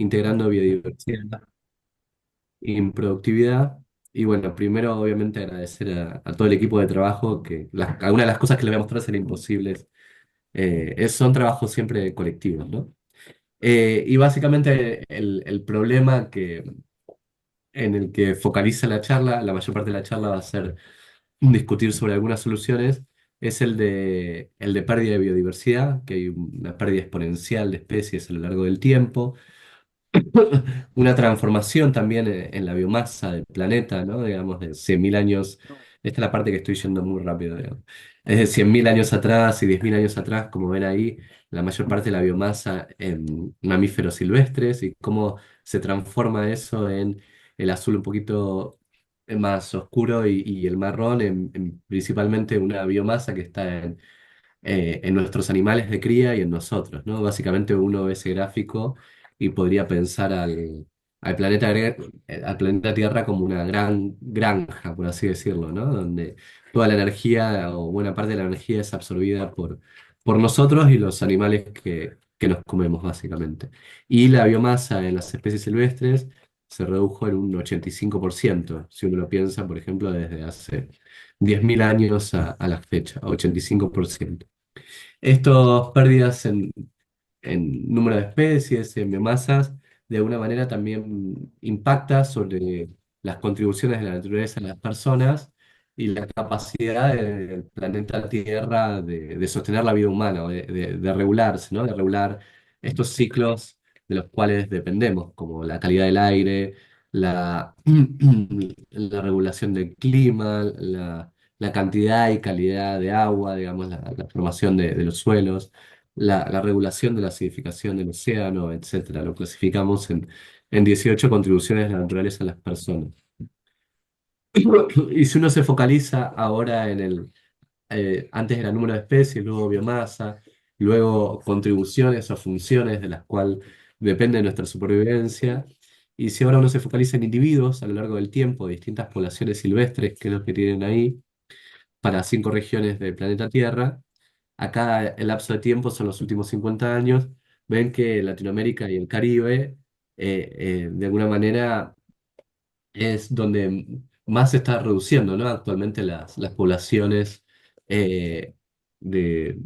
integrando biodiversidad y productividad. Y bueno, primero obviamente agradecer a todo el equipo de trabajo, que algunas de las cosas que les voy a mostrar serán imposibles. Son trabajos siempre colectivos, ¿no? Y básicamente el problema en el que focaliza la charla, la mayor parte de la charla va a ser discutir sobre algunas soluciones, es el de pérdida de biodiversidad, que hay una pérdida exponencial de especies a lo largo del tiempo, una transformación también en la biomasa del planeta, ¿no? Digamos, de 100.000 años. Esta es la parte que estoy yendo muy rápido, digamos. Es de 100.000 años atrás y 10.000 años atrás, como ven ahí, la mayor parte de la biomasa en mamíferos silvestres y cómo se transforma eso en el azul un poquito más oscuro y el marrón en principalmente una biomasa que está en nuestros animales de cría y en nosotros, ¿no? Básicamente uno ve ese gráfico y podría pensar al planeta Tierra como una gran granja, por así decirlo, ¿no? Donde toda la energía o buena parte de la energía es absorbida por nosotros y los animales que nos comemos, básicamente. Y la biomasa en las especies silvestres se redujo en un 85%, si uno lo piensa, por ejemplo, desde hace 10.000 años a la fecha, 85%. Estas pérdidas en número de especies, en biomasas, de alguna manera también impacta sobre las contribuciones de la naturaleza a las personas y la capacidad del planeta Tierra de sostener la vida humana, o de regularse, ¿no? De regular estos ciclos de los cuales dependemos, como la calidad del aire, la, la regulación del clima, la cantidad y calidad de agua, digamos, la formación de los suelos, la regulación de la acidificación del océano, etcétera. Lo clasificamos en 18 contribuciones de la naturaleza a las personas. Y si uno se focaliza ahora antes era número de especies, luego biomasa, luego contribuciones o funciones de las cuales depende nuestra supervivencia. Y si ahora uno se focaliza en individuos a lo largo del tiempo, distintas poblaciones silvestres, que es lo que tienen ahí, para 5 regiones del planeta Tierra. Acá el lapso de tiempo son los últimos 50 años. Ven que Latinoamérica y el Caribe, de alguna manera, es donde más se está reduciendo, ¿no? Actualmente las poblaciones de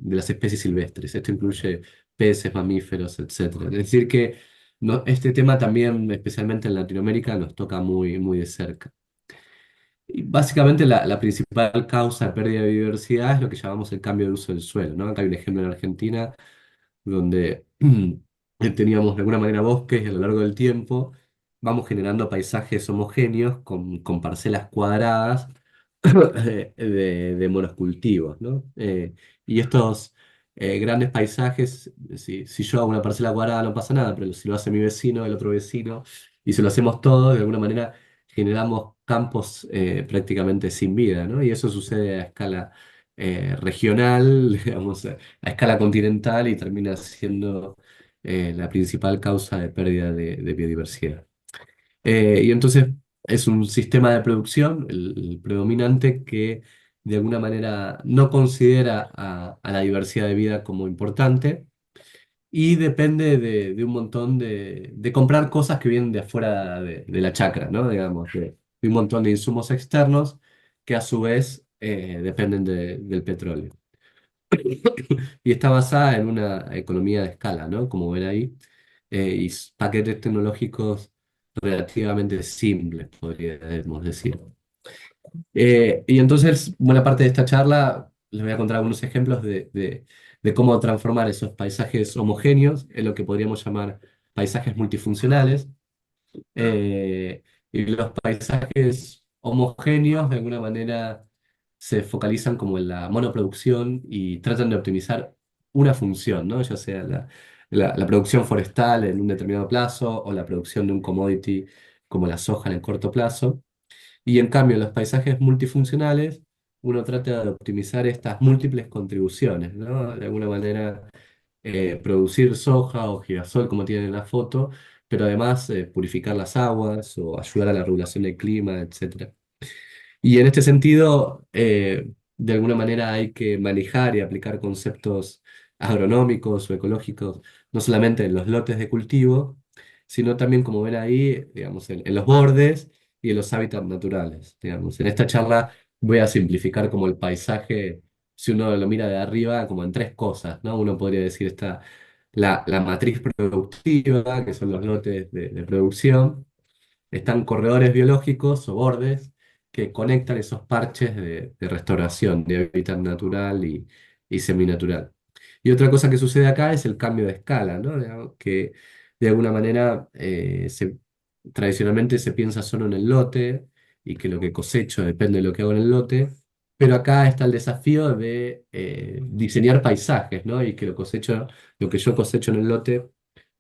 las especies silvestres. Esto incluye peces, mamíferos, etcétera. Es decir, que este tema también, especialmente en Latinoamérica, nos toca muy, muy de cerca. Y básicamente la principal causa de pérdida de biodiversidad es lo que llamamos el cambio de uso del suelo, ¿no? Acá hay un ejemplo en Argentina donde teníamos de alguna manera bosques y a lo largo del tiempo vamos generando paisajes homogéneos con parcelas cuadradas de monocultivos, ¿no? Y estos grandes paisajes, si yo hago una parcela cuadrada no pasa nada, pero si lo hace mi vecino, el otro vecino, y si lo hacemos todos, de alguna manera generamos campos prácticamente sin vida, ¿no? Y eso sucede a escala regional, digamos, a escala continental y termina siendo la principal causa de pérdida de biodiversidad. Y entonces es un sistema de producción, el predominante, que de alguna manera no considera a la diversidad de vida como importante y depende de un montón de comprar cosas que vienen de afuera de la chacra, ¿no? Digamos, de un montón de insumos externos que a su vez dependen del petróleo. Y está basada en una economía de escala, ¿no? Como ven ahí, paquetes tecnológicos relativamente simples, podríamos decir. Y entonces, buena parte de esta charla les voy a contar algunos ejemplos de cómo transformar esos paisajes homogéneos en lo que podríamos llamar paisajes multifuncionales. Eh, y los paisajes homogéneos, de alguna manera, se focalizan como en la monoproducción y tratan de optimizar una función, ¿no? Ya sea la producción forestal en un determinado plazo o la producción de un commodity como la soja en el corto plazo. Y en cambio, en los paisajes multifuncionales, uno trata de optimizar estas múltiples contribuciones, ¿no? De alguna manera, producir soja o girasol, como tienen en la foto, pero además purificar las aguas o ayudar a la regulación del clima, etcétera. Y en este sentido, de alguna manera hay que manejar y aplicar conceptos agronómicos o ecológicos, no solamente en los lotes de cultivo, sino también, como ven ahí, digamos, en los bordes y en los hábitats naturales. Digamos. En esta charla voy a simplificar como el paisaje, si uno lo mira de arriba, como en tres cosas, ¿no? Uno podría decir está la matriz productiva, que son los lotes de producción. Están corredores biológicos o bordes que conectan esos parches de restauración de hábitat natural y seminatural. Y otra cosa que sucede acá es el cambio de escala, ¿no? Digamos, que de alguna manera tradicionalmente se piensa solo en el lote y que lo que cosecho depende de lo que hago en el lote, pero acá está el desafío de diseñar paisajes, ¿no? Y que lo que yo cosecho en el lote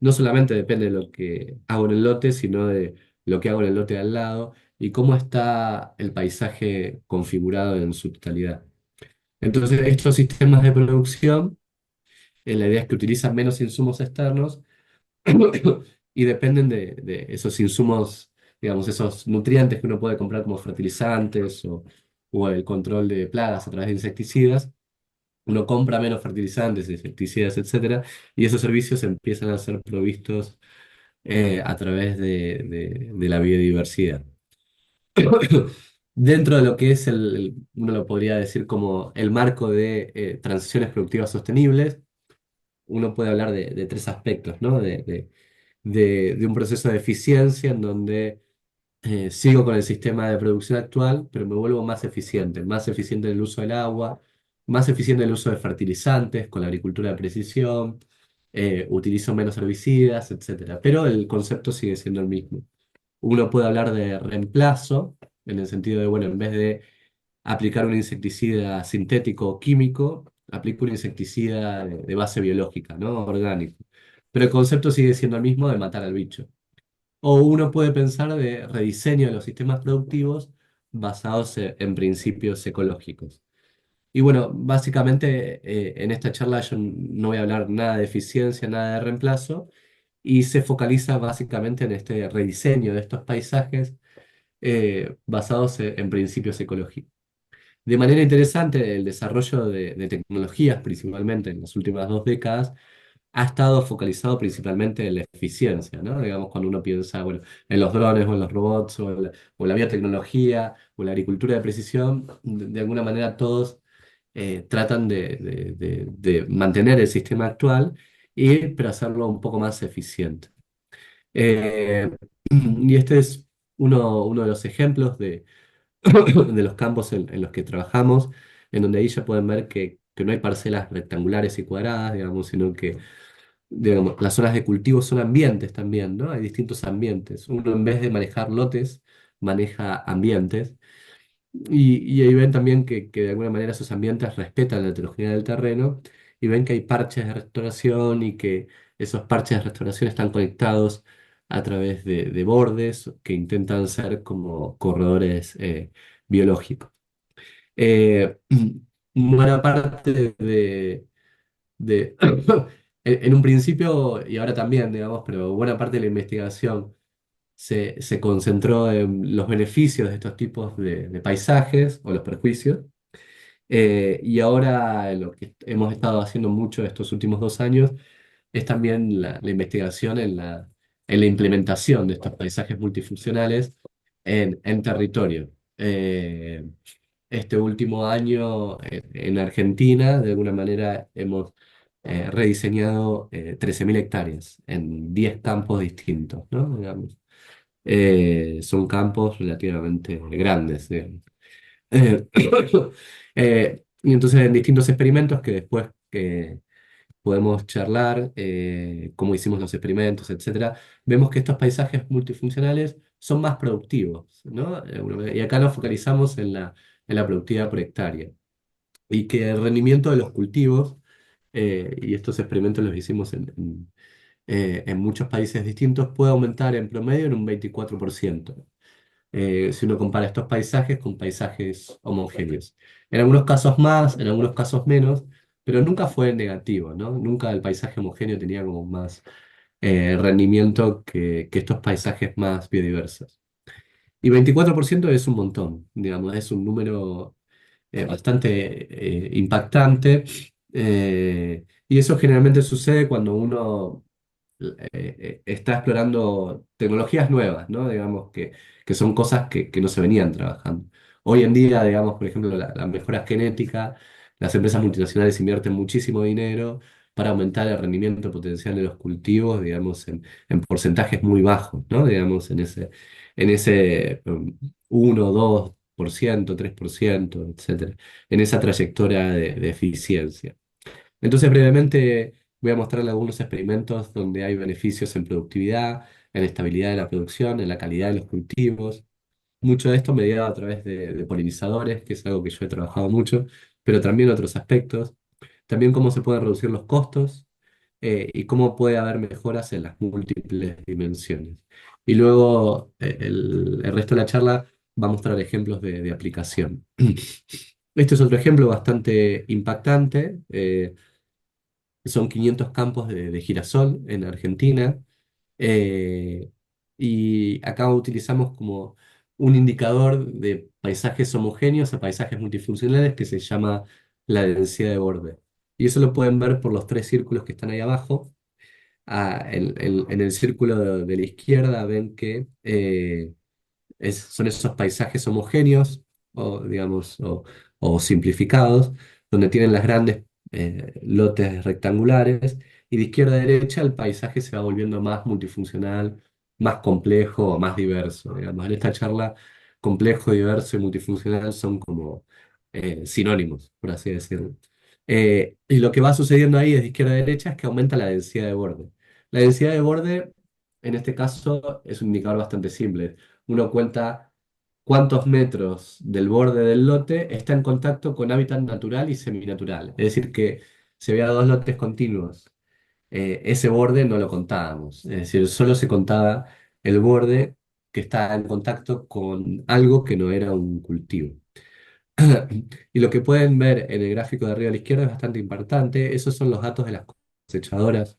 no solamente depende de lo que hago en el lote, sino de lo que hago en el lote de al lado y cómo está el paisaje configurado en su totalidad. Entonces, estos sistemas de producción, la idea es que utilizan menos insumos externos y dependen de esos insumos, digamos, esos nutrientes que uno puede comprar como fertilizantes o el control de plagas a través de insecticidas. Uno compra menos fertilizantes, insecticidas, etcétera, y esos servicios empiezan a ser provistos a través de la biodiversidad. Dentro de lo que es uno lo podría decir como el marco de transiciones productivas sostenibles, uno puede hablar de tres aspectos, ¿no? De un proceso de eficiencia en donde sigo con el sistema de producción actual, pero me vuelvo más eficiente en el uso del agua, más eficiente en el uso de fertilizantes, con la agricultura de precisión, utilizo menos herbicidas, etcétera. Pero el concepto sigue siendo el mismo. Uno puede hablar de reemplazo, en el sentido de, bueno, en vez de aplicar un insecticida sintético o químico, aplico un insecticida de base biológica, ¿no? Orgánico. Pero el concepto sigue siendo el mismo de matar al bicho. O uno puede pensar de rediseño de los sistemas productivos basados en principios ecológicos. Y bueno, básicamente en esta charla yo no voy a hablar nada de eficiencia, nada de reemplazo, y se focaliza básicamente en este rediseño de estos paisajes basados en principios ecológicos. De manera interesante, el desarrollo de tecnologías, principalmente en las últimas 2 décadas, ha estado focalizado principalmente en la eficiencia, ¿no? Digamos, cuando uno piensa, bueno, en los drones o en los robots o la biotecnología o la agricultura de precisión, de alguna manera todos tratan de mantener el sistema actual pero hacerlo un poco más eficiente. Eh, y este es uno de los ejemplos de los campos en los que trabajamos, en donde ahí ya pueden ver que no hay parcelas rectangulares y cuadradas, digamos, sino que digamos, las zonas de cultivo son ambientes también, ¿no? Hay distintos ambientes. Uno en vez de manejar lotes, maneja ambientes. Y ahí ven también que de alguna manera esos ambientes respetan la heterogeneidad del terreno y ven que hay parches de restauración y que esos parches de restauración están conectados a través de bordes que intentan ser como corredores biológicos. Eh, Buena parte de en un principio y ahora también, digamos, pero buena parte de la investigación se concentró en los beneficios de estos tipos de paisajes o los perjuicios. Y ahora lo que hemos estado haciendo mucho estos últimos 2 años es también la investigación en la implementación de estos paisajes multifuncionales en territorio. Este último año en Argentina, de alguna manera, hemos rediseñado 13.000 hectáreas en 10 campos distintos, ¿no? Digamos. Son campos relativamente grandes, digamos. Eh, y entonces en distintos experimentos que después podemos charlar, cómo hicimos los experimentos, etcétera, vemos que estos paisajes multifuncionales son más productivos, ¿no? Y acá nos focalizamos en la productividad por hectárea. Y que el rendimiento de los cultivos, y estos experimentos los hicimos en muchos países distintos, puede aumentar en promedio en un 24%. Si uno compara estos paisajes con paisajes homogéneos. En algunos casos más, en algunos casos menos, pero nunca fue negativo, ¿no? Nunca el paisaje homogéneo tenía como más rendimiento que estos paisajes más biodiversos. Y 24% es un montón, digamos, es un número bastante impactante. Y eso generalmente sucede cuando uno está explorando tecnologías nuevas, ¿no? Digamos que son cosas que no se venían trabajando. Hoy en día, digamos, por ejemplo, la mejora genética, las empresas multinacionales invierten muchísimo dinero para aumentar el rendimiento potencial de los cultivos, digamos, en porcentajes muy bajos, ¿no? Digamos, en ese 1, 2%, 3%, etcétera, en esa trayectoria de eficiencia. Entonces, brevemente voy a mostrarle algunos experimentos donde hay beneficios en productividad, en estabilidad de la producción, en la calidad de los cultivos. Mucho de esto mediado a través de polinizadores, que es algo que yo he trabajado mucho, pero también otros aspectos. También cómo se pueden reducir los costos y cómo puede haber mejoras en las múltiples dimensiones. Y luego el resto de la charla va a mostrar ejemplos de aplicación. Este es otro ejemplo bastante impactante. Son 500 campos de girasol en Argentina. eh, y acá utilizamos como un indicador de paisajes homogéneos a paisajes multifuncionales que se llama la densidad de borde. Y eso lo pueden ver por los tres círculos que están ahí abajo. En el círculo de la izquierda ven que son esos paisajes homogéneos o, digamos, o simplificados, donde tienen las grandes lotes rectangulares, y de izquierda a derecha el paisaje se va volviendo más multifuncional, más complejo, más diverso. Digamos. En esta charla, complejo, diverso y multifuncional son como sinónimos, por así decirlo. Y lo que va sucediendo ahí de izquierda a derecha es que aumenta la densidad de borde. La densidad de borde, en este caso, es un indicador bastante simple. Uno cuenta cuántos metros del borde del lote está en contacto con hábitat natural y seminatural. Es decir, que si había dos lotes continuos, ese borde no lo contábamos. Es decir, solo se contaba el borde que está en contacto con algo que no era un cultivo. Y lo que pueden ver en el gráfico de arriba a la izquierda es bastante impactante. Esos son los datos de las cosechadoras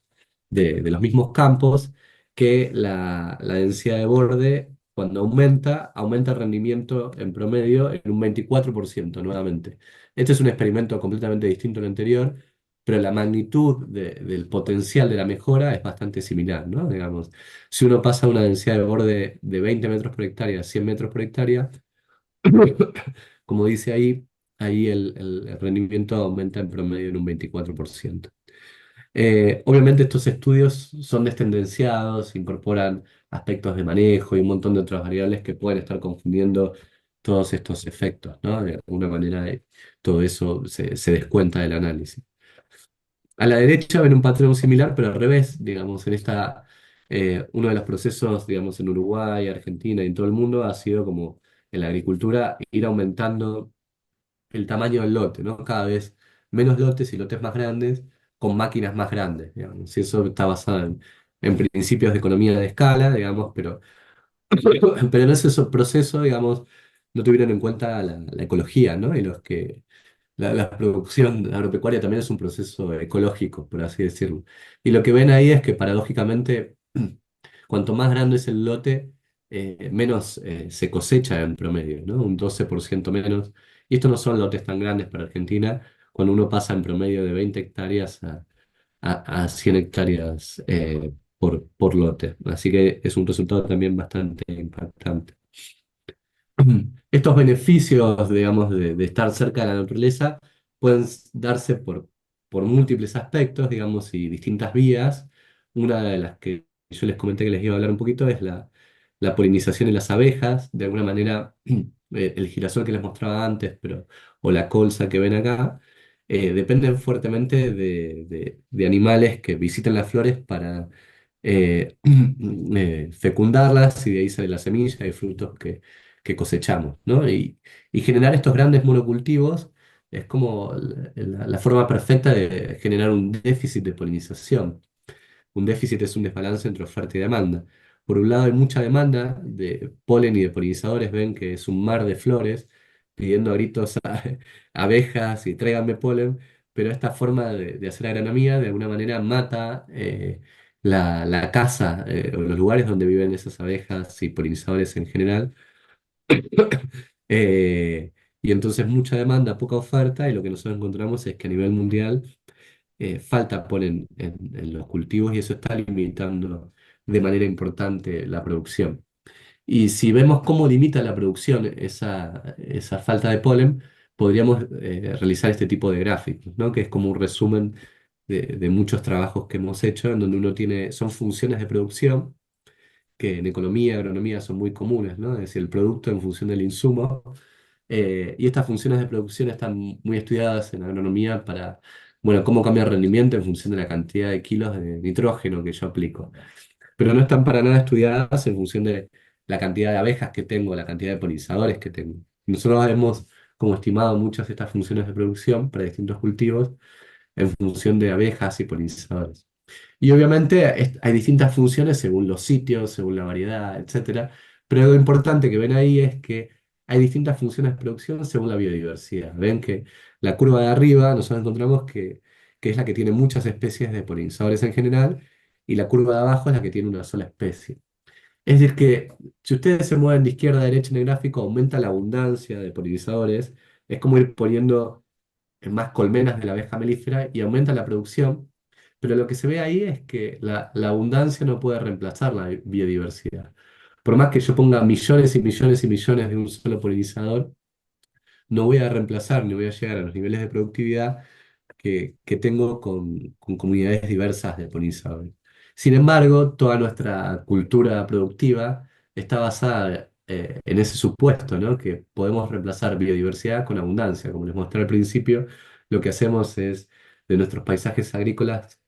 de los mismos campos, que la densidad de borde, cuando aumenta, aumenta el rendimiento en promedio en un 24% nuevamente. Este es un experimento completamente distinto al anterior, pero la magnitud del potencial de la mejora es bastante similar, ¿no? Digamos, si uno pasa una densidad de borde de 20 metros por hectárea a 100 metros por hectárea, como dice ahí, ahí el rendimiento aumenta en promedio en un 24%. Obviamente estos estudios son destendenciados, incorporan aspectos de manejo y un montón de otras variables que pueden estar confundiendo todos estos efectos, ¿no? De alguna manera todo eso se descuenta del análisis. A la derecha ven un patrón similar, pero al revés, digamos, uno de los procesos, digamos, en Uruguay, Argentina y en todo el mundo ha sido como en la agricultura ir aumentando el tamaño del lote, ¿no? Cada vez menos lotes y lotes más grandes con máquinas más grandes, digamos. Y eso está basado en principios de economía de escala, digamos, pero en ese proceso, digamos, no tuvieron en cuenta la ecología, ¿no? Y la producción agropecuaria también es un proceso ecológico, por así decirlo. Y lo que ven ahí es que paradójicamente, cuanto más grande es el lote, menos se cosecha en promedio, ¿no? Un 12% menos. Y estos no son lotes tan grandes para Argentina, cuando uno pasa en promedio de 20 hectáreas a 100 hectáreas por lote. Así que es un resultado también bastante impactante. Estos beneficios, digamos, de estar cerca de la naturaleza pueden darse por múltiples aspectos, digamos, y distintas vías. Una de las que yo les comenté que les iba a hablar un poquito es la polinización en las abejas. De alguna manera, el girasol que les mostraba antes, o la colza que ven acá, dependen fuertemente de animales que visiten las flores para fecundarlas, y de ahí sale la semilla y frutos que cosechamos, ¿no? Y generar estos grandes monocultivos es como la forma perfecta de generar un déficit de polinización. Un déficit es un desbalance entre oferta y demanda. Por un lado hay mucha demanda de polen y de polinizadores, ven que es un mar de flores pidiendo a gritos a abejas y tráiganme polen, pero esta forma de hacer agronomía de alguna manera mata la casa, o los lugares donde viven esas abejas y polinizadores en general. Y entonces mucha demanda, poca oferta, y lo que nosotros encontramos es que a nivel mundial falta polen en los cultivos y eso está limitando de manera importante la producción. Y si vemos cómo limita la producción esa falta de polen, podríamos realizar este tipo de gráficos, ¿no? Que es como un resumen de muchos trabajos que hemos hecho, en donde uno tiene, son funciones de producción que en economía y agronomía son muy comunes, ¿no? Es decir, el producto en función del insumo. Y estas funciones de producción están muy estudiadas en agronomía para, bueno, cómo cambia el rendimiento en función de la cantidad de kilos de nitrógeno que yo aplico, pero no están para nada estudiadas en función de la cantidad de abejas que tengo, la cantidad de polinizadores que tengo. Nosotros hemos como estimado muchas de estas funciones de producción para distintos cultivos en función de abejas y polinizadores. Y obviamente hay distintas funciones según los sitios, según la variedad, etcétera. Pero lo importante que ven ahí es que hay distintas funciones de producción según la biodiversidad. Ven que la curva de arriba nosotros encontramos que es la que tiene muchas especies de polinizadores en general y la curva de abajo es la que tiene una sola especie. Es decir, que si ustedes se mueven de izquierda a derecha en el gráfico, aumenta la abundancia de polinizadores. Es como ir poniendo más colmenas de la abeja melífera y aumenta la producción, pero lo que se ve ahí es que la abundancia no puede reemplazar la biodiversidad. Por más que yo ponga millones y millones y millones de un solo polinizador, no voy a reemplazar ni voy a llegar a los niveles de productividad que tengo con comunidades diversas de polinizadores. Sin embargo, toda nuestra cultura productiva está basada en ese supuesto, ¿no? Que podemos reemplazar biodiversidad con abundancia. Como les mostré al principio, lo que hacemos es de nuestros paisajes agrícolas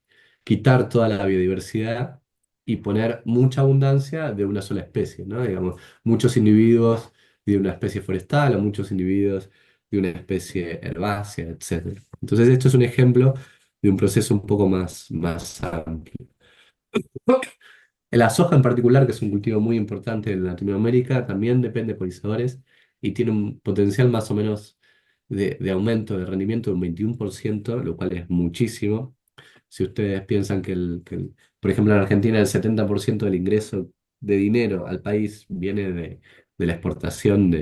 quitar toda la biodiversidad y poner mucha abundancia de una sola especie, ¿no? Digamos, muchos individuos de una especie forestal o muchos individuos de una especie herbácea, etcétera. Entonces, esto es un ejemplo de un proceso un poco más amplio. La soja en particular, que es un cultivo muy importante en Latinoamérica, también depende de polinizadores y tiene un potencial más o menos de aumento de rendimiento de un 21%, lo cual es muchísimo. Si ustedes piensan por ejemplo, en Argentina el 70% del ingreso de dinero al país viene de la exportación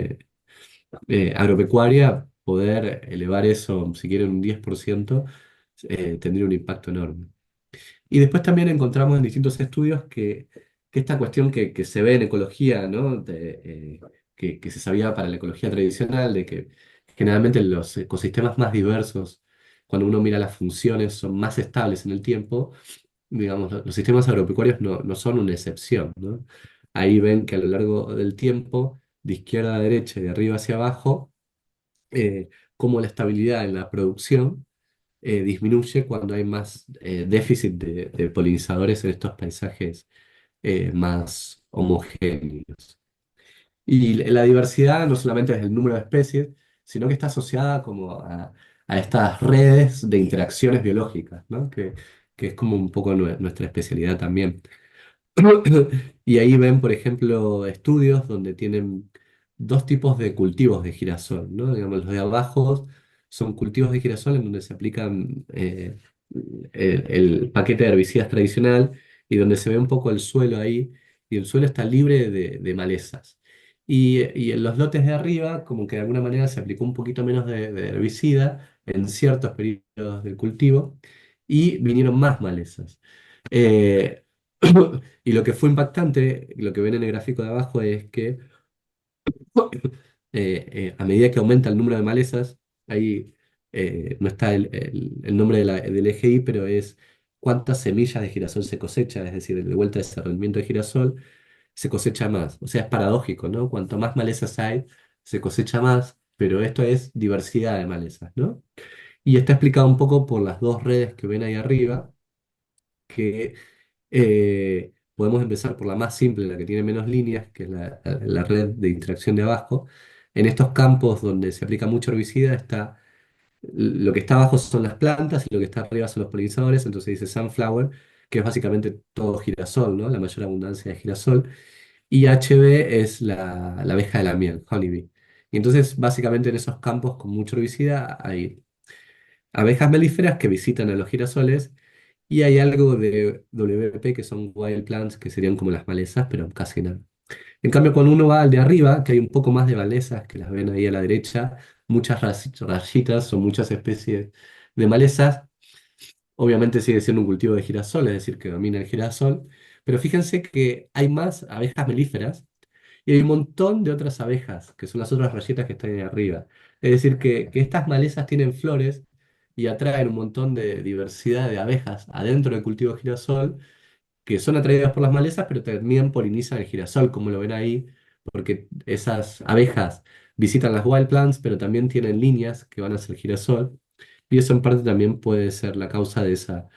agropecuaria, poder elevar eso, si quieren, un 10%, tendría un impacto enorme. Y después también encontramos en distintos estudios que esta cuestión que se ve en ecología, ¿no? Que se sabía para la ecología tradicional, de que generalmente los ecosistemas más diversos, cuando uno mira las funciones, son más estables en el tiempo. Digamos, los sistemas agropecuarios no son una excepción, ¿no? Ahí ven que a lo largo del tiempo, de izquierda a derecha y de arriba hacia abajo, cómo la estabilidad en la producción disminuye cuando hay más déficit de polinizadores en estos paisajes más homogéneos. Y la diversidad no solamente es el número de especies, sino que está asociada como a estas redes de interacciones biológicas, ¿no? Que es como un poco nuestra especialidad también. Y ahí ven, por ejemplo, estudios donde tienen dos tipos de cultivos de girasol, ¿no? Digamos, los de abajo son cultivos de girasol en donde se aplican el paquete de herbicidas tradicional y donde se ve un poco el suelo ahí, y el suelo está libre de malezas. Y en los lotes de arriba, como que de alguna manera se aplicó un poquito menos de herbicida en ciertos periodos del cultivo y vinieron más malezas. Eh, Y lo que fue impactante, lo que ven en el gráfico de abajo, es que a medida que aumenta el número de malezas, ahí no está el nombre del EGI, pero es cuántas semillas de girasol se cosecha, es decir, de vuelta a ese rendimiento de girasol, se cosecha más. O sea, es paradójico, ¿no? Cuanto más malezas hay, se cosecha más, pero esto es diversidad de malezas, ¿no? Y está explicado un poco por las dos redes que ven ahí arriba, que podemos empezar por la más simple, la que tiene menos líneas, que es la red de interacción de abajo. En estos campos donde se aplica mucho herbicida, lo que está abajo son las plantas y lo que está arriba son los polinizadores, entonces dice sunflower, que es básicamente todo girasol, ¿no? La mayor abundancia de girasol. Y HB es la abeja de la miel, honeybee. Y entonces, básicamente en esos campos con mucho herbicida hay abejas melíferas que visitan a los girasoles y hay algo de WP que son wild plants, que serían como las malezas, pero casi nada. En cambio, cuando uno va al de arriba, que hay un poco más de malezas, que las ven ahí a la derecha, muchas rayitas, son muchas especies de malezas, Obviamente sigue siendo un cultivo de girasol, es decir, que domina el girasol, pero fíjense que hay más abejas melíferas y hay un montón de otras abejas, que son las otras rayitas que están ahí arriba. Es decir, que estas malezas tienen flores y atraen un montón de diversidad de abejas adentro del cultivo de girasol, que son atraídas por las malezas, pero también polinizan el girasol, como lo ven ahí, porque esas abejas visitan las wild plants, pero también tienen líneas que van hacia el girasol, y eso en parte también puede ser la causa de esa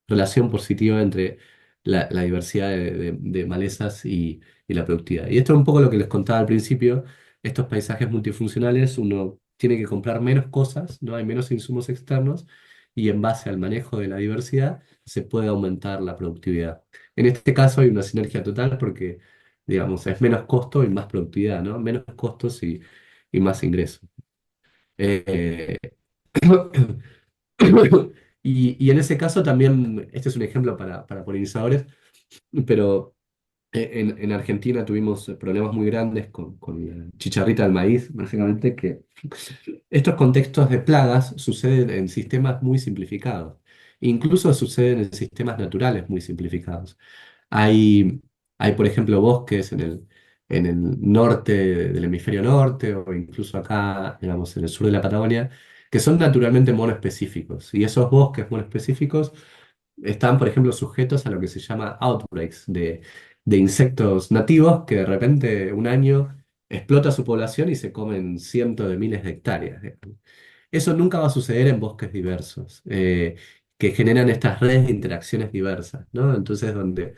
relación positiva entre la diversidad de malezas y la productividad. Y esto es un poco lo que les contaba al principio, estos paisajes multifuncionales, uno tiene que comprar menos cosas, ¿no? Hay menos insumos externos y en base al manejo de la diversidad se puede aumentar la productividad. En este caso hay una sinergia total porque, digamos, es menos costo y más productividad, ¿no? Menos costos y más ingresos. Eh, y en ese caso también, este es un ejemplo para polinizadores, pero en Argentina tuvimos problemas muy grandes con la chicharrita del maíz, básicamente, que estos contextos de plagas suceden en sistemas muy simplificados, incluso suceden en sistemas naturales muy simplificados. Hay, hay, por ejemplo, bosques en el norte del hemisferio norte o incluso acá, digamos, en el sur de la Patagonia, que son naturalmente monoespecíficos. Y esos bosques monoespecíficos están, por ejemplo, sujetos a lo que se llama outbreaks de insectos nativos que de repente un año explota su población y se comen cientos de miles de hectáreas. Eso nunca va a suceder en bosques diversos, que generan estas redes de interacciones diversas, ¿no? Entonces, donde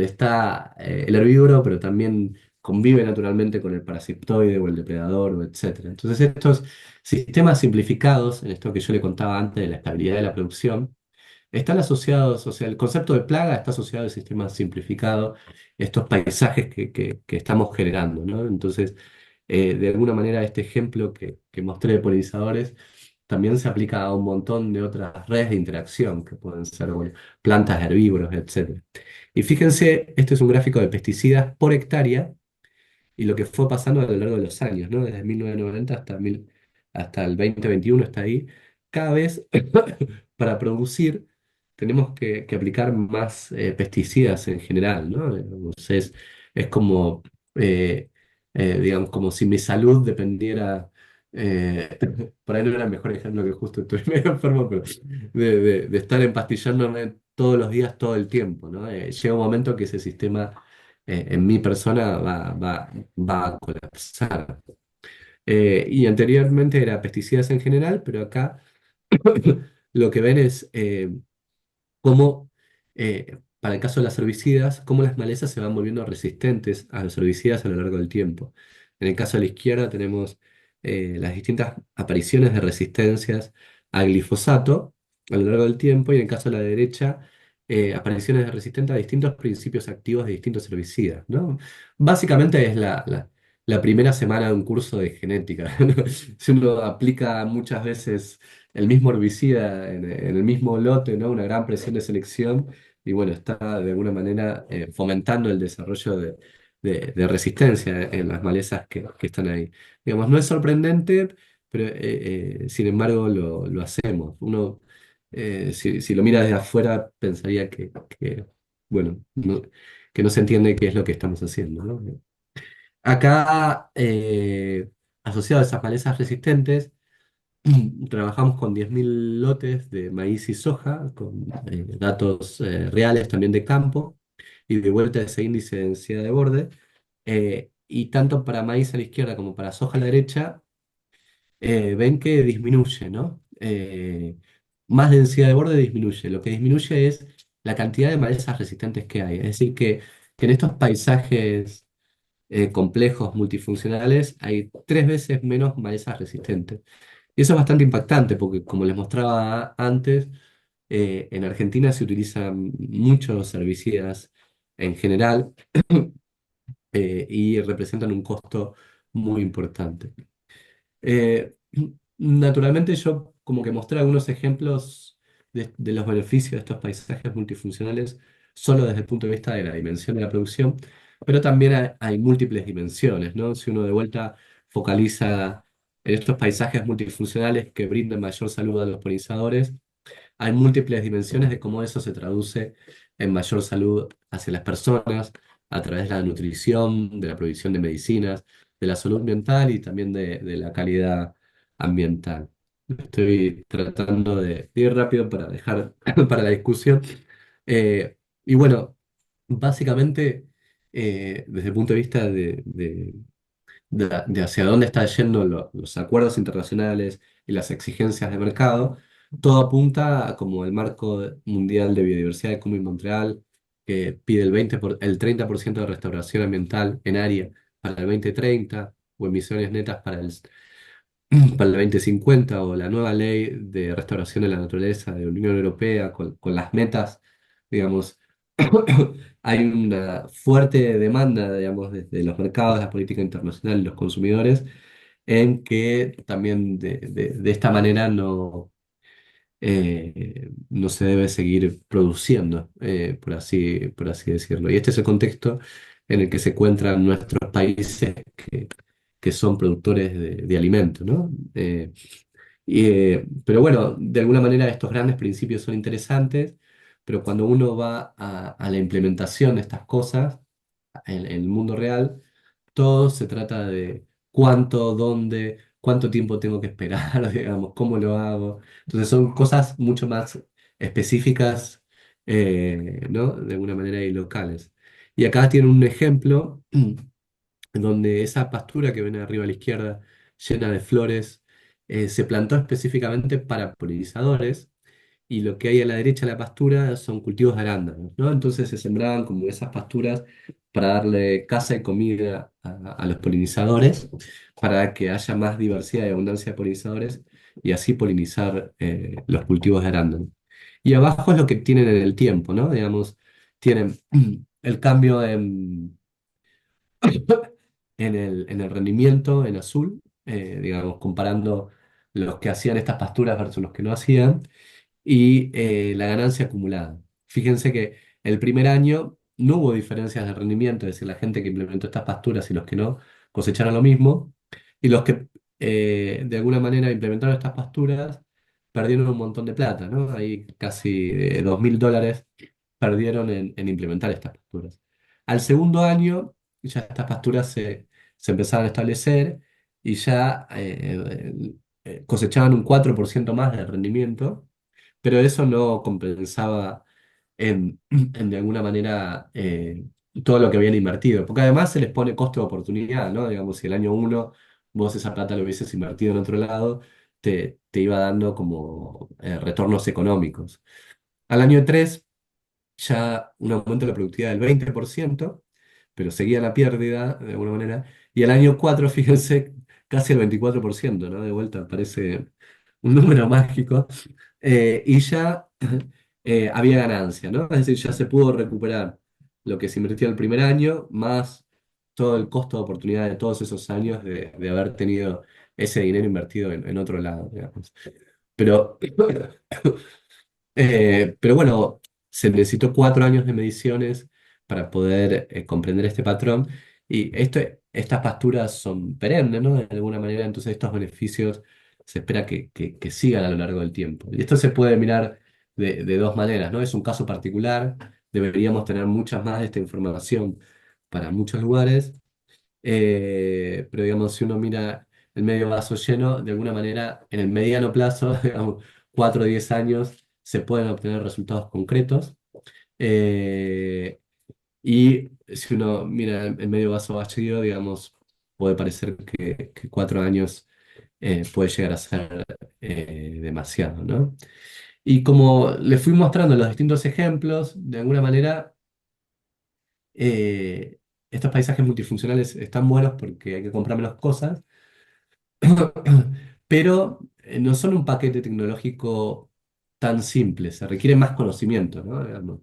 está el herbívoro, pero también convive naturalmente con el parasitoide o el depredador, o etcétera. Entonces, estos sistemas simplificados, en esto que yo le contaba antes de la estabilidad de la producción, están asociados, o sea, el concepto de plaga está asociado al sistema simplificado, estos paisajes que estamos generando, ¿no? Entonces, de alguna manera, este ejemplo que mostré de polinizadores también se aplica a un montón de otras redes de interacción, que pueden ser, bueno, plantas, herbívoros, etcétera. Y fíjense, este es un gráfico de pesticidas por hectárea y lo que fue pasando a lo largo de los años, ¿no? Desde 1990 hasta el 2021 está ahí. Cada vez para producir tenemos que aplicar más pesticidas en general, ¿no? Digamos, es como, eh, digamos, como si mi salud dependiera, eh, por ahí no era el mejor ejemplo que justo estoy medio enfermo, pero de estar empastillándome todos los días, todo el tiempo, ¿no? Llega un momento que ese sistema en mi persona va a colapsar. Y anteriormente era pesticidas en general, pero acá lo que ven es cómo, para el caso de las herbicidas, cómo las malezas se van volviendo resistentes a los herbicidas a lo largo del tiempo. En el caso de la izquierda tenemos las distintas apariciones de resistencias al glifosato a lo largo del tiempo, y en el caso de la derecha, apariciones de resistencia a distintos principios activos de distintos herbicidas, ¿no? Básicamente es la primera semana de un curso de genética, ¿no? Si uno aplica muchas veces el mismo herbicida en el mismo lote, ¿no? Una gran presión de selección y bueno, está de alguna manera fomentando el desarrollo de resistencia en las malezas que están ahí. Digamos, no es sorprendente, pero sin embargo lo hacemos. Uno, si lo mira desde afuera, pensaría bueno, que no se entiende qué es lo que estamos haciendo, ¿no? Acá, asociado a esas malezas resistentes, trabajamos con 10.000 lotes de maíz y soja, con datos reales también de campo, y de vuelta ese índice de densidad de borde. Y tanto para maíz a la izquierda como para soja a la derecha, ven que disminuye, ¿no? Más densidad de borde disminuye. Lo que disminuye es la cantidad de malezas resistentes que hay. Es decir, que en estos paisajes complejos, multifuncionales, hay 3 veces menos malezas resistentes. Y eso es bastante impactante porque, como les mostraba antes, en Argentina se utilizan muchos herbicidas en general y representan un costo muy importante. Eh, Naturalmente yo como que mostré algunos ejemplos de los beneficios de estos paisajes multifuncionales solo desde el punto de vista de la dimensión de la producción, pero también hay múltiples dimensiones, ¿no? Si uno de vuelta focaliza en estos paisajes multifuncionales que brindan mayor salud a los polinizadores, hay múltiples dimensiones de cómo eso se traduce en mayor salud hacia las personas a través de la nutrición, de la provisión de medicinas, de la salud mental y también de la calidad ambiental. Estoy tratando de ir rápido para dejar para la discusión. Eh, y bueno, básicamente, desde el punto de vista de hacia dónde están yendo los acuerdos internacionales y las exigencias de mercado, todo apunta a como el marco mundial de biodiversidad de Cumming-Montreal, que pide el 30% de restauración ambiental en área para el 2030 o emisiones netas para el 2050, o la nueva ley de restauración de la naturaleza de la Unión Europea con las metas, digamos. Hay una fuerte demanda, digamos, desde los mercados, la política internacional y los consumidores, en que también de esta manera no se debe seguir produciendo, por así decirlo. Y este es el contexto en el que se encuentran nuestros países que son productores de alimentos, ¿no? Pero bueno, de alguna manera estos grandes principios son interesantes, pero cuando uno va a la implementación de estas cosas en el mundo real, todo se trata de cuánto, dónde, cuánto tiempo tengo que esperar, digamos, cómo lo hago. Entonces son cosas mucho más específicas, ¿no? De alguna manera y locales. Y acá tiene un ejemplo en donde esa pastura que ven arriba a la izquierda, llena de flores, se plantó específicamente para polinizadores, y lo que hay a la derecha de la pastura son cultivos de arándanos, ¿no? Entonces se sembraban como esas pasturas para darle caza y comida a los polinizadores, para que haya más diversidad y abundancia de polinizadores y así polinizar los cultivos de arándanos. Y abajo es lo que tienen en el tiempo, ¿no? Digamos, tienen el cambio en el rendimiento en azul, digamos, comparando los que hacían estas pasturas versus los que no hacían, y la ganancia acumulada. Fíjense que el primer año no hubo diferencias de rendimiento, es decir, la gente que implementó estas pasturas y los que no cosecharon lo mismo, y los que de alguna manera implementaron estas pasturas perdieron un montón de plata, ¿no? Hay casi $2.000 perdieron en implementar estas pasturas. Al segundo año, ya estas pasturas se empezaron a establecer y ya cosechaban un 4% más de rendimiento, pero eso no compensaba de alguna manera todo lo que habían invertido, porque además se les pone costo de oportunidad, ¿no? Digamos, si el año uno vos esa plata lo hubieses invertido en otro lado, te iba dando como retornos económicos. Al año 3 ya un aumento de la productividad del 20%, pero seguía la pérdida de alguna manera. Y el año 4 fíjense, casi el 24%, ¿no? De vuelta parece un número mágico. Y ya había ganancia, ¿no? Es decir, ya se pudo recuperar lo que se invirtió el primer año, más todo el costo de oportunidad de todos esos años de haber tenido ese dinero invertido en otro lado, digamos. Pero pero bueno, se necesitó 4 años de mediciones para poder comprender este patrón. Y estas pasturas son perennes, ¿no? De alguna manera, entonces estos beneficios se espera que sigan a lo largo del tiempo. Y esto se puede mirar de dos maneras, ¿no? Es un caso particular, deberíamos tener muchas más de esta información para muchos lugares, pero digamos, si uno mira el medio vaso lleno, de alguna manera, en el mediano plazo, digamos, 4 o 10 años, se pueden obtener resultados concretos. Eh, y si uno mira el medio vaso vacío, digamos, puede parecer que 4 años puede llegar a ser demasiado, ¿no? Y como les fui mostrando los distintos ejemplos, de alguna manera, eh, estos paisajes multifuncionales están buenos porque hay que comprar menos cosas, pero no son un paquete tecnológico tan simple, se requiere más conocimiento, ¿no? Digamos.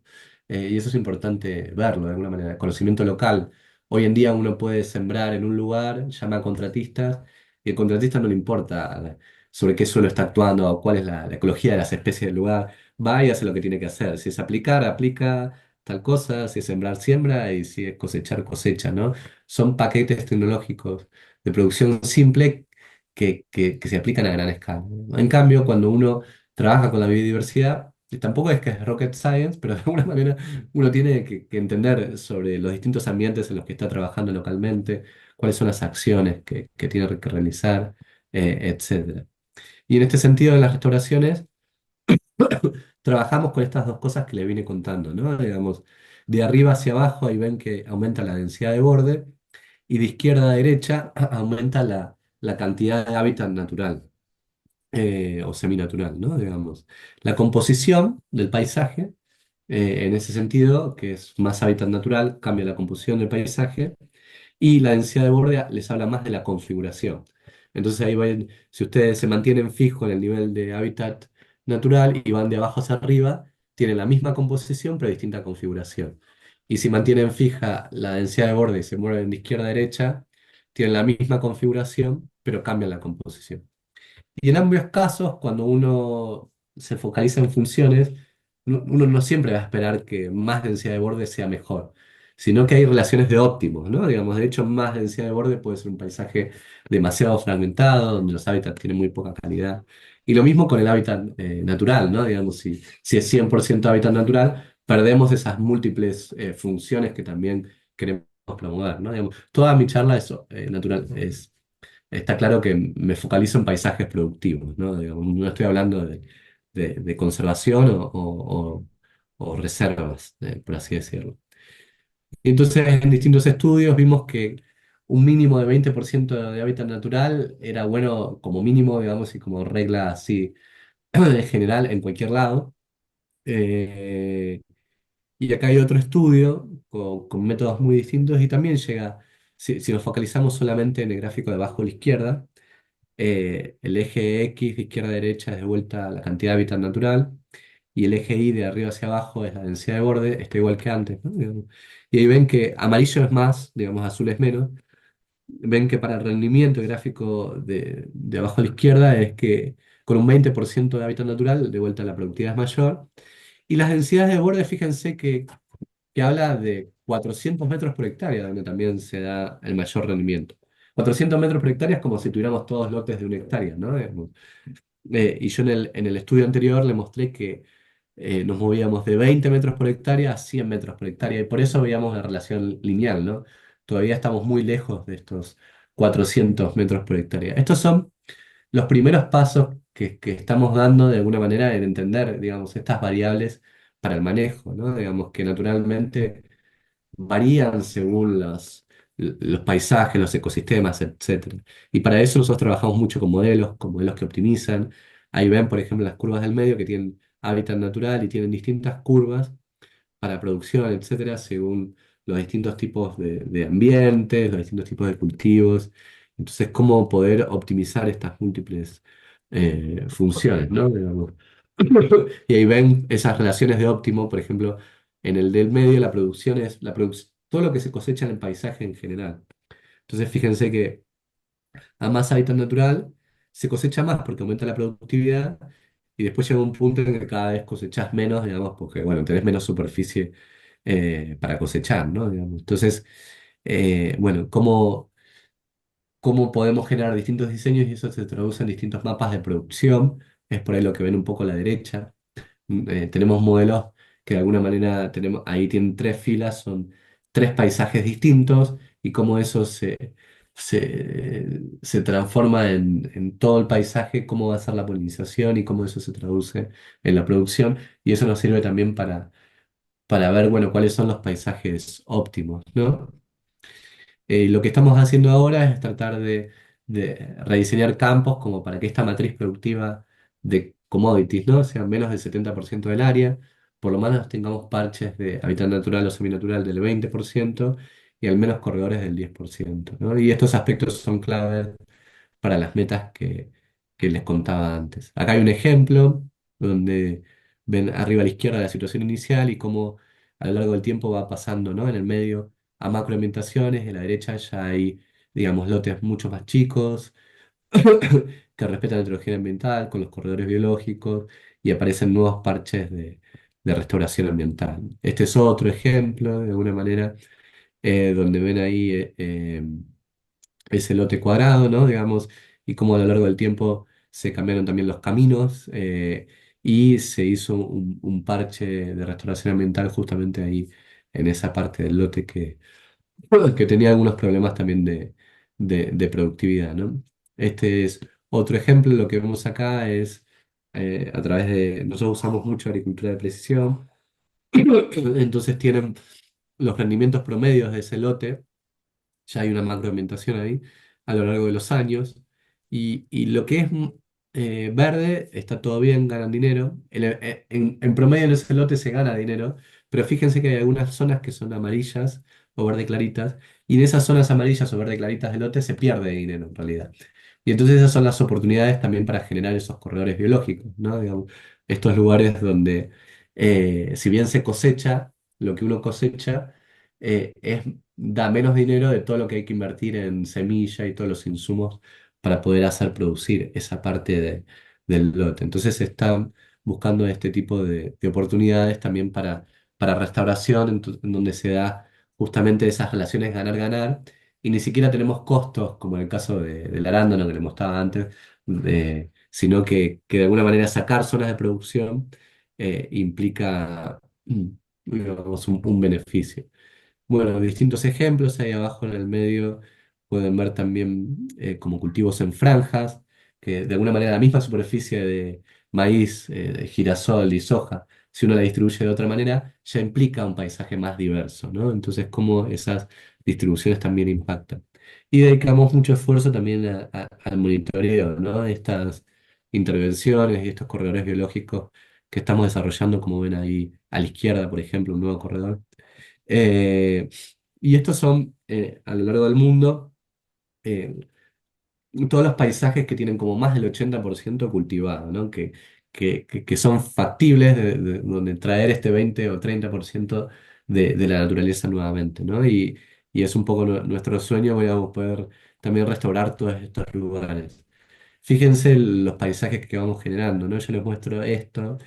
Y eso es importante verlo de alguna manera, conocimiento local. Hoy en día uno puede sembrar en un lugar, llama a contratistas, y el contratista no le importa sobre qué suelo está actuando o cuál es la ecología de las especies del lugar, va y hace lo que tiene que hacer. Si es aplicar, aplica tal cosa, si es sembrar, siembra, y si es cosechar, cosecha, ¿no? Son paquetes tecnológicos de producción simple que se aplican a gran escala, ¿no? En cambio, cuando uno trabaja con la biodiversidad. Y tampoco es que es rocket science, pero de alguna manera uno tiene que entender sobre los distintos ambientes en los que está trabajando localmente, cuáles son las acciones que tiene que realizar, etcétera. Y en este sentido, en las restauraciones, trabajamos con estas dos cosas que le vine contando, ¿no? Digamos, de arriba hacia abajo, ahí ven que aumenta la densidad de borde, y de izquierda a derecha aumenta la cantidad de hábitat natural, o seminatural, ¿no? Digamos. La composición del paisaje, en ese sentido, que es más hábitat natural, cambia la composición del paisaje, y la densidad de borde les habla más de la configuración. Entonces ahí ven, si ustedes se mantienen fijos en el nivel de hábitat natural y van de abajo hacia arriba, tienen la misma composición pero distinta configuración. Y si mantienen fija la densidad de borde y se mueven de izquierda a derecha, tienen la misma configuración pero cambian la composición. Y en ambos casos, cuando uno se focaliza en funciones, uno no siempre va a esperar que más densidad de borde sea mejor, sino que hay relaciones de óptimos, ¿no? Digamos, de hecho, más densidad de borde puede ser un paisaje demasiado fragmentado, donde los hábitats tienen muy poca calidad. Y lo mismo con el hábitat natural, ¿no? Digamos, si es 100% hábitat natural, perdemos esas múltiples funciones que también queremos promover, ¿no? Digamos, toda mi charla es natural, está claro que me focalizo en paisajes productivos, ¿no? Digamos, no estoy hablando de conservación o reservas, por así decirlo. Y entonces, en distintos estudios vimos que un mínimo de 20% de hábitat natural era bueno como mínimo, digamos, y como regla así en general en cualquier lado. Eh, y acá hay otro estudio con métodos muy distintos y también llega, si nos focalizamos solamente en el gráfico de abajo a la izquierda, el eje X de izquierda a derecha es de vuelta la cantidad de hábitat natural y el eje Y de arriba hacia abajo es la densidad de borde, está igual que antes, ¿no? Digamos. Y ahí ven que amarillo es más, digamos azul es menos. Ven que para el rendimiento gráfico de abajo a la izquierda es que con un 20% de hábitat natural, de vuelta la productividad es mayor. Y las densidades de borde, fíjense que habla de 400 metros por hectárea, donde también se da el mayor rendimiento. 400 metros por hectárea es como si tuviéramos todos lotes de una hectárea, ¿no? Y yo en el estudio anterior le mostré que nos movíamos de 20 metros por hectárea a 100 metros por hectárea, y por eso veíamos la relación lineal, ¿no? Todavía estamos muy lejos de estos 400 metros por hectárea. Estos son los primeros pasos que estamos dando de alguna manera en entender, digamos, estas variables para el manejo, ¿no? Digamos que naturalmente varían según los paisajes, los ecosistemas, etcétera. Y para eso nosotros trabajamos mucho con modelos que optimizan. Ahí ven, por ejemplo, las curvas del medio que tienen hábitat natural y tienen distintas curvas para producción, etcétera, según los distintos tipos de ambientes, los distintos tipos de cultivos. Entonces, cómo poder optimizar estas múltiples funciones, ¿no? Digamos. Y ahí ven esas relaciones de óptimo, por ejemplo, en el del medio la producción es todo lo que se cosecha en el paisaje en general. Entonces, fíjense que a más hábitat natural se cosecha más porque aumenta la productividad y después llega un punto en que cada vez cosechás menos, digamos, porque, bueno, tenés menos superficie para cosechar, ¿no? Digamos. Entonces, bueno, cómo podemos generar distintos diseños y eso se traduce en distintos mapas de producción, es por ahí lo que ven un poco a la derecha. Tenemos modelos que de alguna manera tenemos, ahí tienen tres filas, son tres paisajes distintos y cómo eso se transforma en todo el paisaje, cómo va a ser la polinización y cómo eso se traduce en la producción. Y eso nos sirve también para ver, bueno, cuáles son los paisajes óptimos, ¿no? Lo que estamos haciendo ahora es tratar de rediseñar campos como para que esta matriz productiva de commodities, ¿no? Sea menos del 70% del área, por lo menos tengamos parches de hábitat natural o seminatural del 20% y al menos corredores del 10%, ¿no? Y estos aspectos son claves para las metas que les contaba antes. Acá hay un ejemplo donde ven arriba a la izquierda la situación inicial y cómo a lo largo del tiempo va pasando, ¿no? En el medio a macroambientaciones, en la derecha ya hay, digamos, lotes mucho más chicos que respetan la heterogeneidad ambiental con los corredores biológicos y aparecen nuevos parches de restauración ambiental. Este es otro ejemplo, de alguna manera, donde ven ahí ese lote cuadrado, ¿no? Digamos, y cómo a lo largo del tiempo se cambiaron también los caminos. y se hizo un parche de restauración ambiental justamente ahí en esa parte del lote que tenía algunos problemas también de productividad, ¿no? Este es otro ejemplo. Lo que vemos acá es a través de, nosotros usamos mucho agricultura de precisión, entonces tienen los rendimientos promedios de ese lote, ya hay una macroambientación ahí a lo largo de los años. Y lo que es verde está todo bien, ganan dinero. En promedio en ese lote se gana dinero, pero fíjense que hay algunas zonas que son amarillas o verde claritas, y en esas zonas amarillas o verde claritas del lote se pierde dinero en realidad. Y entonces esas son las oportunidades también para generar esos corredores biológicos, ¿no? Digamos, estos lugares donde, si bien se cosecha, lo que uno cosecha da menos dinero de todo lo que hay que invertir en semilla y todos los insumos para poder hacer producir esa parte del lote. Entonces se están buscando este tipo de oportunidades también para restauración, en donde se da justamente esas relaciones ganar-ganar, y ni siquiera tenemos costos, como en el caso del arándano que le mostraba antes, sino que de alguna manera sacar zonas de producción implica, digamos, un beneficio. Bueno, distintos ejemplos ahí abajo en el medio pueden ver también como cultivos en franjas, que de alguna manera la misma superficie de maíz, de girasol y soja, si uno la distribuye de otra manera, ya implica un paisaje más diverso, ¿no? Entonces, cómo esas distribuciones también impactan. Y dedicamos mucho esfuerzo también al monitoreo, ¿no? De estas intervenciones y estos corredores biológicos que estamos desarrollando, como ven ahí a la izquierda, por ejemplo, un nuevo corredor. Eh, y estos son, a lo largo del mundo, eh, todos los paisajes que tienen como más del 80% cultivado, ¿no? Que son factibles, donde traer este 20 o 30% de la naturaleza nuevamente, ¿no? Y es un poco nuestro sueño, digamos, poder también restaurar todos estos lugares. Fíjense los paisajes que vamos generando, ¿no? Yo les muestro esto,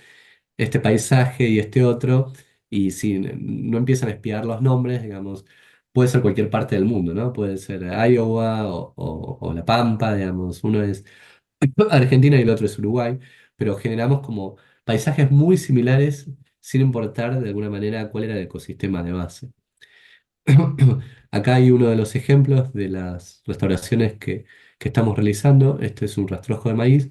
este paisaje y este otro, y si no empiezan a espiar los nombres, digamos, puede ser cualquier parte del mundo, ¿no? Puede ser Iowa o La Pampa, digamos, uno es Argentina y el otro es Uruguay, pero generamos como paisajes muy similares sin importar de alguna manera cuál era el ecosistema de base. Acá hay uno de los ejemplos de las restauraciones que estamos realizando. Este es un rastrojo de maíz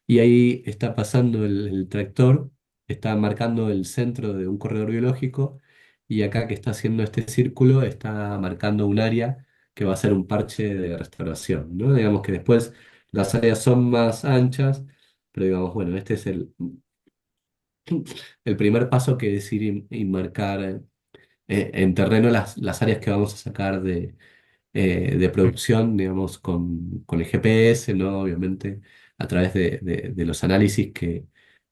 y ahí está pasando el tractor, está marcando el centro de un corredor biológico, y acá que está haciendo este círculo está marcando un área que va a ser un parche de restauración, ¿no? Digamos que después las áreas son más anchas, pero digamos, bueno, este es el primer paso, que es ir y marcar en terreno las áreas que vamos a sacar de producción, digamos, con el GPS, ¿no? Obviamente, a través de los análisis que,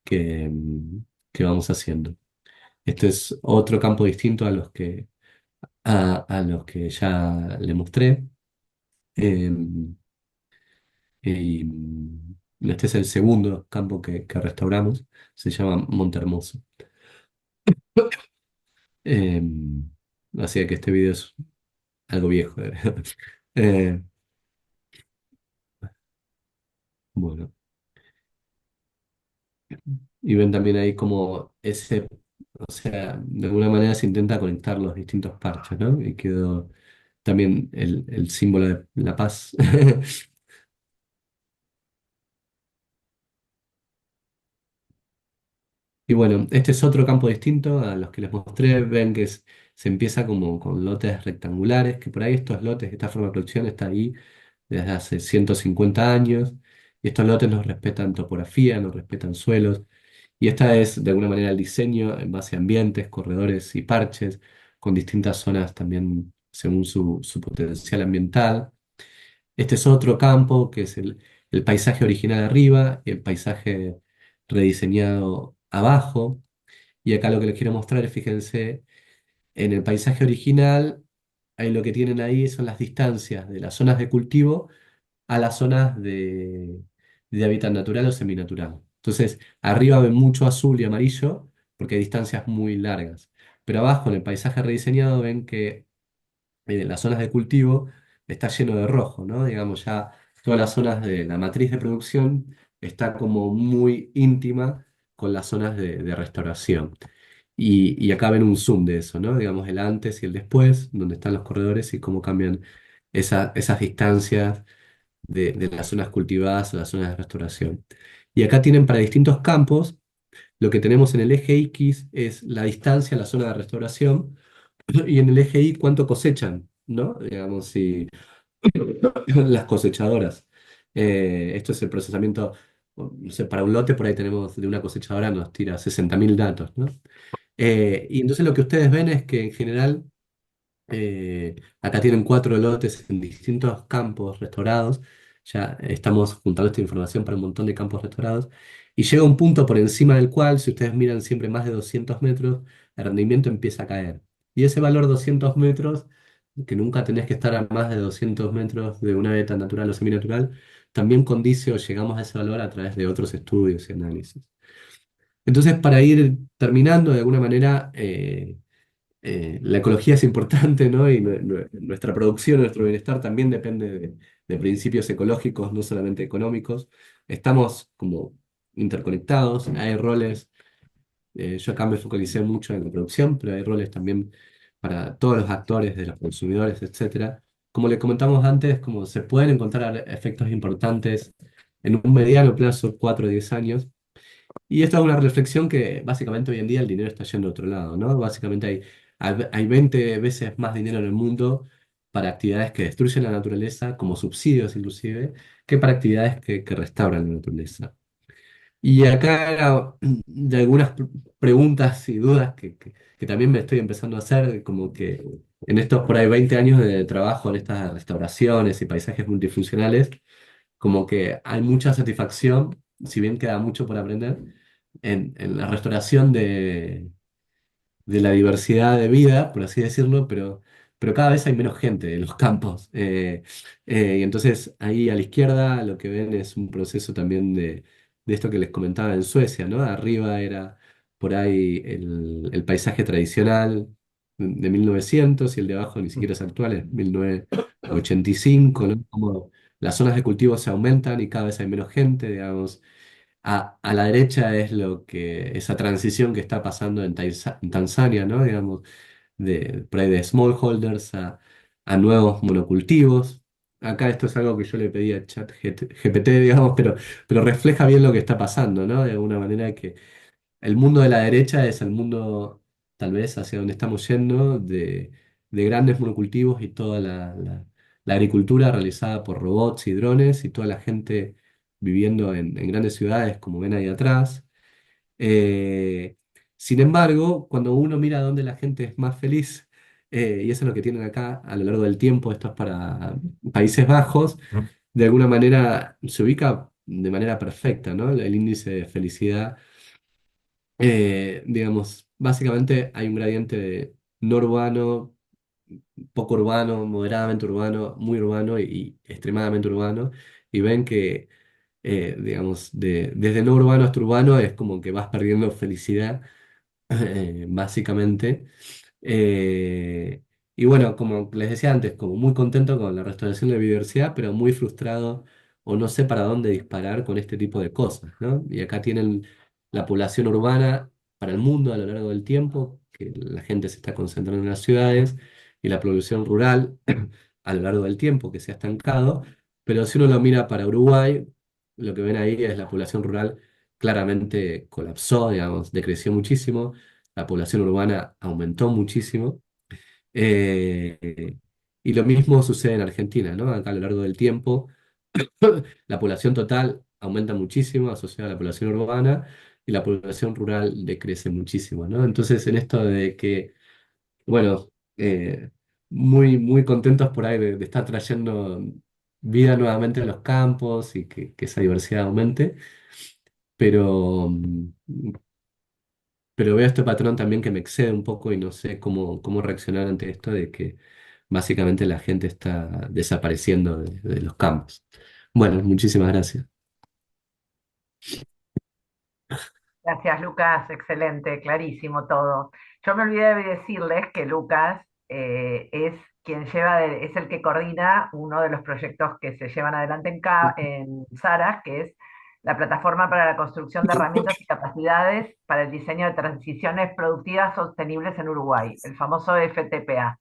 mm, que vamos haciendo. Este es otro campo distinto a los que ya le mostré. em, este es el segundo campo que restauramos, se llama Monte Hermoso. Em, Así que este video es algo viejo. Eh, bueno. Y ven también ahí como ese, o sea, de alguna manera se intenta conectar los distintos parches, ¿no? Y quedó también el símbolo de la paz. Y bueno, este es otro campo distinto a los que les mostré. Ven que se empieza como con lotes rectangulares, que por ahí estos lotes, esta forma de producción está ahí desde hace 150 años. Y estos lotes no respetan topografía, no respetan suelos. Y esta es de alguna manera el diseño en base a ambientes, corredores y parches, con distintas zonas también según su potencial ambiental. Este es otro campo que es el paisaje original arriba y el paisaje rediseñado abajo. Y acá lo que les quiero mostrar es, fíjense, en el paisaje original, ahí lo que tienen ahí son las distancias de las zonas de cultivo a las zonas de hábitat natural o seminatural. Entonces, arriba ven mucho azul y amarillo porque hay distancias muy largas. Pero abajo, en el paisaje rediseñado, ven que las zonas de cultivo está lleno de rojo, ¿no? Digamos, ya todas las zonas de la matriz de producción está como muy íntima con las zonas de restauración. Y acá ven un zoom de eso, ¿no? Digamos, el antes y el después, donde están los corredores y cómo cambian esas distancias de las zonas cultivadas a las zonas de restauración. Y acá tienen para distintos campos, lo que tenemos en el eje X es la distancia a la zona de restauración y en el eje Y cuánto cosechan, ¿no? Digamos, si las cosechadoras. Esto es el procesamiento, no sé, para un lote por ahí tenemos de una cosechadora nos tira 60.000 datos, ¿no? Y entonces lo que ustedes ven es que en general acá tienen 4 lotes en distintos campos restaurados. Ya estamos juntando esta información para un montón de campos restaurados. Y llega un punto por encima del cual, si ustedes miran siempre más de 200 metros, el rendimiento empieza a caer. Y ese valor 200 metros, que nunca tenés que estar a más de 200 metros de un hábitat natural o seminatural, también condice o llegamos a ese valor a través de otros estudios y análisis. Entonces, para ir terminando, de alguna manera, la ecología es importante, ¿no? Y nuestra producción, nuestro bienestar también depende de principios ecológicos, no solamente económicos. Estamos como interconectados, hay roles, yo acá me focalicé mucho en la producción, pero hay roles también para todos los actores, de los consumidores, etcétera. Como le comentamos antes, como se pueden encontrar efectos importantes en un mediano plazo, 4 o 10 años, y esta es una reflexión que básicamente hoy en día el dinero está yendo a otro lado, ¿no? Básicamente hay 20 veces más dinero en el mundo para actividades que destruyen la naturaleza, como subsidios inclusive, que para actividades que restauran la naturaleza. Y acá era de algunas preguntas y dudas que también me estoy empezando a hacer, como que en estos por ahí 20 años de trabajo en estas restauraciones y paisajes multifuncionales, como que hay mucha satisfacción, si bien queda mucho por aprender, en la restauración de la diversidad de vida, por así decirlo, pero cada vez hay menos gente en los campos. Y entonces ahí a la izquierda lo que ven es un proceso también de esto que les comentaba en Suecia, ¿no? Arriba era por ahí el paisaje tradicional de 1900 y el de abajo ni siquiera es actual, es 1985, ¿no? Como las zonas de cultivo se aumentan y cada vez hay menos gente, digamos. A la derecha es esa transición que está pasando en Tanzania, ¿no? Digamos, por ahí de smallholders a nuevos monocultivos. Acá esto es algo que yo le pedí a ChatGPT, digamos, pero refleja bien lo que está pasando, ¿no? De alguna manera que el mundo de la derecha es el mundo, tal vez, hacia donde estamos yendo, de grandes monocultivos y toda la agricultura realizada por robots y drones y toda la gente viviendo en grandes ciudades, como ven ahí atrás. Eh, Sin embargo, cuando uno mira dónde la gente es más feliz, y eso es lo que tienen acá a lo largo del tiempo, esto es para Países Bajos, de alguna manera se ubica de manera perfecta, ¿no? El índice de felicidad, digamos, básicamente hay un gradiente de no urbano, poco urbano, moderadamente urbano, muy urbano y extremadamente urbano, y ven que, digamos, desde no urbano hasta urbano es como que vas perdiendo felicidad, básicamente. Eh, y bueno, como les decía antes, como muy contento con la restauración de la biodiversidad, pero muy frustrado o no sé para dónde disparar con este tipo de cosas, ¿no? Y acá tienen la población urbana para el mundo a lo largo del tiempo, que la gente se está concentrando en las ciudades, y la población rural a lo largo del tiempo, que se ha estancado. Pero si uno lo mira para Uruguay, lo que ven ahí es la población rural claramente colapsó, digamos, decreció muchísimo, la población urbana aumentó muchísimo. eh, y lo mismo sucede en Argentina, ¿no? Acá a lo largo del tiempo, la población total aumenta muchísimo asociada a la población urbana y la población rural decrece muchísimo, ¿no? Entonces, en esto de que, bueno, muy, muy contentos por ahí de estar trayendo vida nuevamente a los campos y que esa diversidad aumente, pero, pero veo este patrón también que me excede un poco y no sé cómo reaccionar ante esto de que básicamente la gente está desapareciendo de los campos. Bueno, muchísimas gracias. Gracias, Lucas. Excelente, clarísimo todo. Yo me olvidé de decirles que Lucas es quien es el que coordina uno de los proyectos que se llevan adelante en Saras, que es la Plataforma para la Construcción de Herramientas y Capacidades para el Diseño de Transiciones Productivas Sostenibles en Uruguay, el famoso FTPA.